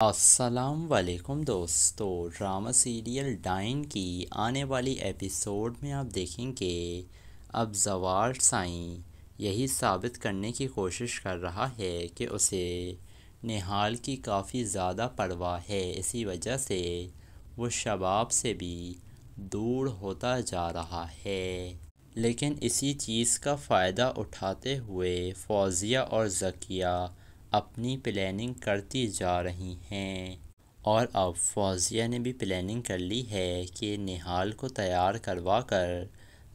السلام علیکم دوستو، ڈرامہ سیریل ڈائن کی آنے والی ایپیسوڈ میں آپ دیکھیں گے اب زوار سائیں یہی ثابت کرنے کی کوشش کر رہا ہے کہ اسے نہال کی کافی زیادہ پرواہ ہے۔ اسی وجہ سے وہ شباب سے بھی دور ہوتا جا رہا ہے، لیکن اسی چیز کا فائدہ اٹھاتے ہوئے فوزیہ اور ذکیہ اپنی پلاننگ کرتی جا رہی ہیں، اور اب فوزیہ نے بھی پلاننگ کر لی ہے کہ نہال کو تیار کروا کر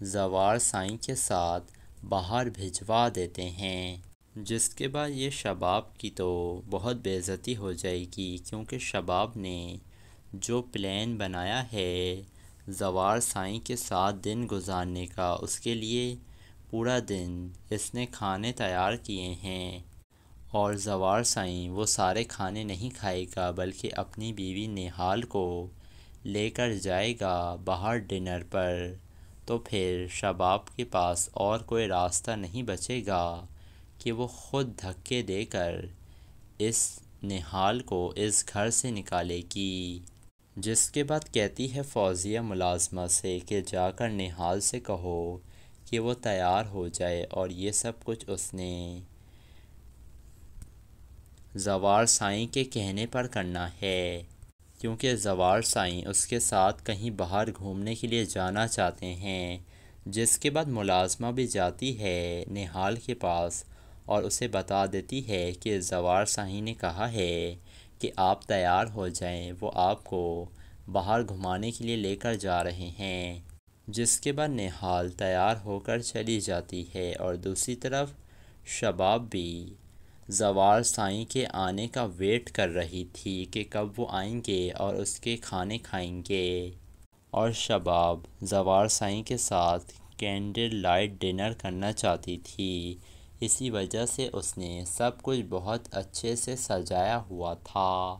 زوار سائیں کے ساتھ باہر بھجوا دیتے ہیں، جس کے بعد یہ شباب کی تو بہت بے عزتی ہو جائے گی، کیونکہ شباب نے جو پلان بنایا ہے زوار سائیں کے ساتھ دن گزارنے کا، اس کے لیے پورا دن اس نے کھانے تیار کیے ہیں، اور زوار سائیں وہ سارے کھانے نہیں کھائے گا بلکہ اپنی بیوی نہال کو لے کر جائے گا باہر ڈنر پر۔ تو پھر شباب کے پاس اور کوئی راستہ نہیں بچے گا کہ وہ خود دھکے دے کر اس نہال کو اس گھر سے نکالے گی، جس کے بعد کہتی ہے فوزیہ ملازمہ سے کہ جا کر نہال سے کہو کہ وہ تیار ہو جائے، اور یہ سب کچھ اس نے زوار سائیں کے کہنے پر کرنا ہے، کیونکہ زوار سائیں اس کے ساتھ کہیں باہر گھومنے کے لیے جانا چاہتے ہیں، جس کے بعد ملازمہ بھی جاتی ہے نہال کے پاس اور اسے بتا دیتی ہے کہ زوار سائیں نے کہا ہے کہ آپ تیار ہو جائیں، وہ آپ کو باہر گھمانے کے لیے لے کر جا رہے ہیں، جس کے بعد نہال تیار ہو کر چلی جاتی ہے، اور دوسری طرف شباب بھی زوار سائیں کے آنے کا ویٹ کر رہی تھی کہ کب وہ آئیں گے اور اس کے کھانے کھائیں گے، اور شباب زوار سائیں کے ساتھ کینڈل لائٹ ڈنر کرنا چاہتی تھی، اسی وجہ سے اس نے سب کچھ بہت اچھے سے سجایا ہوا تھا،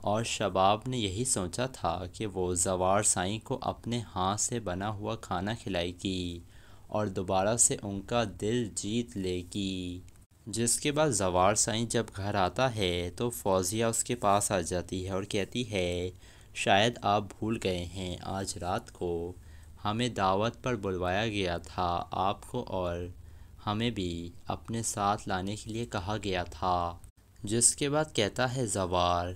اور شباب نے یہی سوچا تھا کہ وہ زوار سائیں کو اپنے ہاتھ سے بنا ہوا کھانا کھلائے گی اور دوبارہ سے ان کا دل جیت لے گی، جس کے بعد زوار سائیں جب گھر آتا ہے تو فوزیہ اس کے پاس آ جاتی ہے اور کہتی ہے شاید آپ بھول گئے ہیں، آج رات کو ہمیں دعوت پر بلوایا گیا تھا آپ کو، اور ہمیں بھی اپنے ساتھ لانے کے لیے کہا گیا تھا، جس کے بعد کہتا ہے زوار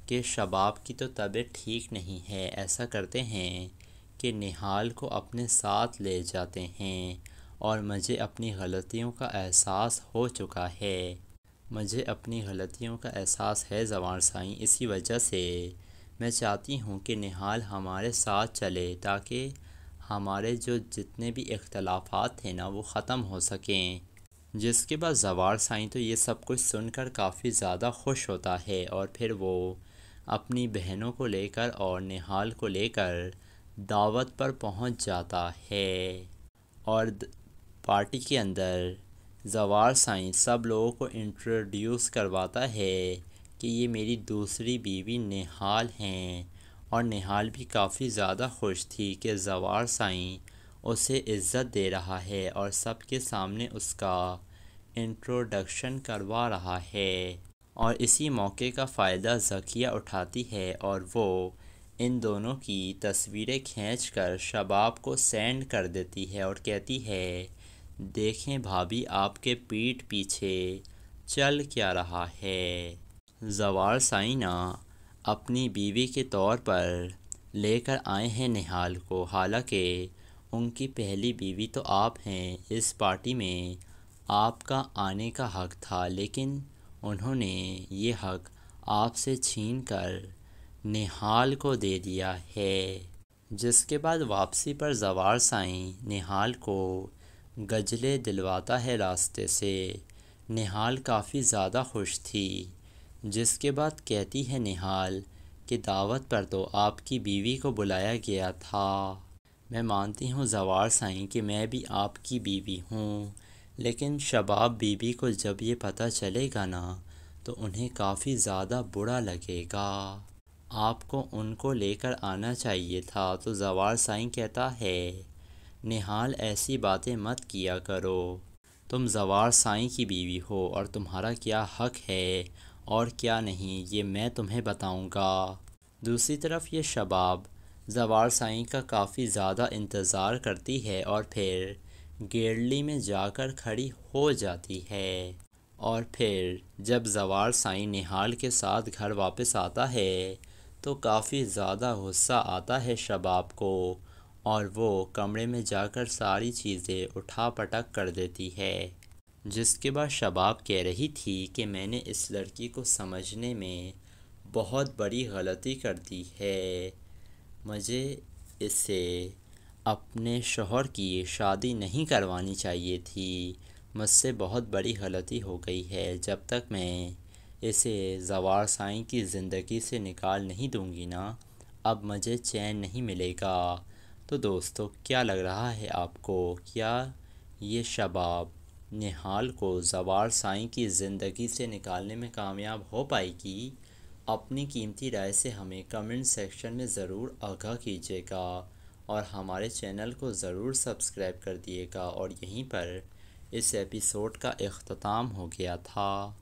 کہ شباب کی تو طبیعت ٹھیک نہیں ہے، ایسا کرتے ہیں کہ نہال کو اپنے ساتھ لے جاتے ہیں، اور مجھے اپنی غلطیوں کا احساس ہو چکا ہے، مجھے اپنی غلطیوں کا احساس ہے زوار سائیں، اسی وجہ سے میں چاہتی ہوں کہ نہال ہمارے ساتھ چلے تاکہ ہمارے جو جتنے بھی اختلافات تھے نا وہ ختم ہو سکیں، جس کے بعد زوار سائیں تو یہ سب کچھ سن کر کافی زیادہ خوش ہوتا ہے، اور پھر وہ اپنی بہنوں کو لے کر اور نہال کو لے کر دعوت پر پہنچ جاتا ہے، اور پارٹی کے اندر زوار سائیں سب لوگوں کو انٹروڈیوس کرواتا ہے کہ یہ میری دوسری بیوی نہال ہیں، اور نہال بھی کافی زیادہ خوش تھی کہ زوار سائیں اسے عزت دے رہا ہے اور سب کے سامنے اس کا انٹروڈکشن کروا رہا ہے، اور اسی موقع کا فائدہ ذکیہ اٹھاتی ہے اور وہ ان دونوں کی تصویریں کھینچ کر شباب کو سینڈ کر دیتی ہے اور کہتی ہے دیکھیں بھابھی آپ کے پیٹھ پیچھے چل کیا رہا ہے، زوار سائیں نا اپنی بیوی کے طور پر لے کر آئے ہیں نہال کو، حالانکہ ان کی پہلی بیوی تو آپ ہیں، اس پارٹی میں آپ کا آنے کا حق تھا، لیکن انہوں نے یہ حق آپ سے چھین کر نہال کو دے دیا ہے، جس کے بعد واپسی پر زوار سائیں نہال کو گجلے دلواتا ہے راستے سے، نہال کافی زیادہ خوش تھی، جس کے بعد کہتی ہے نہال کہ دعوت پر تو آپ کی بیوی کو بلایا گیا تھا، میں مانتی ہوں زوار سائیں کہ میں بھی آپ کی بیوی ہوں، لیکن شباب بیوی کو جب یہ پتہ چلے گا نا تو انہیں کافی زیادہ برا لگے گا، آپ کو ان کو لے کر آنا چاہیے تھا، تو زوار سائیں کہتا ہے نہال ایسی باتیں مت کیا کرو، تم زوار سائیں کی بیوی ہو اور تمہارا کیا حق ہے اور کیا نہیں یہ میں تمہیں بتاؤں گا۔ دوسری طرف یہ شباب زوال سائیں کا کافی زیادہ انتظار کرتی ہے اور پھر گیرلی میں جا کر کھڑی ہو جاتی ہے، اور پھر جب زوال سائیں نہال کے ساتھ گھر واپس آتا ہے تو کافی زیادہ غصہ آتا ہے شباب کو، اور وہ کمرے میں جا کر ساری چیزیں اٹھا پٹک کر دیتی ہے، جس کے بعد شباب کہہ رہی تھی کہ میں نے اس لڑکی کو سمجھنے میں بہت بڑی غلطی کر دی ہے، مجھے اسے اپنے شوہر کی شادی نہیں کروانی چاہیے تھی، مجھ سے بہت بڑی غلطی ہو گئی ہے، جب تک میں اسے زوال سائیں کی زندگی سے نکال نہیں دوں گی نا، اب مجھے چین نہیں ملے گا۔ تو دوستو کیا لگ رہا ہے آپ کو، کیا یہ شباب نہال کو زوال سائیں کی زندگی سے نکالنے میں کامیاب ہو پائے گی؟ اپنی قیمتی رائے سے ہمیں کمنٹ سیکشن میں ضرور آگاہ کیجیے گا، اور ہمارے چینل کو ضرور سبسکرائب کر دیے گا، اور یہیں پر اس ایپیسوڈ کا اختتام ہو گیا تھا۔